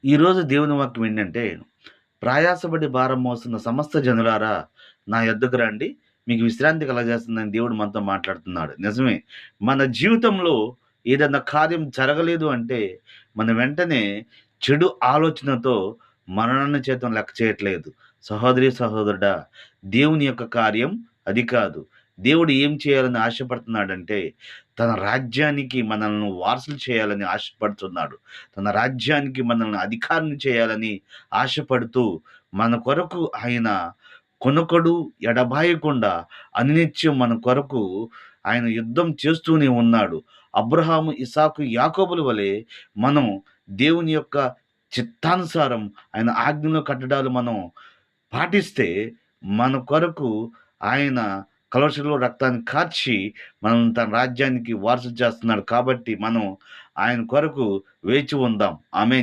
ఈరోజు దేవుని వాక్యం ఏంటంటే, ప్రయాసపడి భారం మోస్తున్న సమస్త జనులారా నా యొద్దకు రండి. మీకు విశ్రాంతి కలగజేస్తుందని దేవుడు మనతో మాట్లాడుతున్నాడు. నిజమే. మన జీవితంలో ఏదన్నా కార్యం జరగలేదు అంటే, మనం వెంటనే చెడు ఆలోచనతో మరణాన్ని సైతం లెక్క చేయట్లేదు. సహోదరి, సహోదరుడా, దేవుని యొక్క కార్యం అది కాదు. దేవుడు ఏం చేయాలని ఆశపడుతున్నాడంటే, తన రాజ్యానికి మనల్ని వారసులు చేయాలని ఆశపడుతున్నాడు. తన రాజ్యానికి మనల్ని అధికారిని చేయాలని ఆశపడుతూ, మన కొరకు ఆయన కొనకడు ఎడబాయకుండా అనునిత్యం మన కొరకు ఆయన యుద్ధం చేస్తూనే ఉన్నాడు. అబ్రహాము, ఇసాకు, యాకోబుల వలె మనం దేవుని యొక్క చిత్తానుసారం ఆయన ఆజ్ఞలు, కట్టడాలు మనం పాటిస్తే మన కొరకు ఆయన కల్వరిలో రక్తాన్ని కార్చి మనం తన రాజ్యానికి వారసులు చేస్తున్నాడు. కాబట్టి మనం ఆయన కొరకు వేచి ఉందాం. ఆమేన్.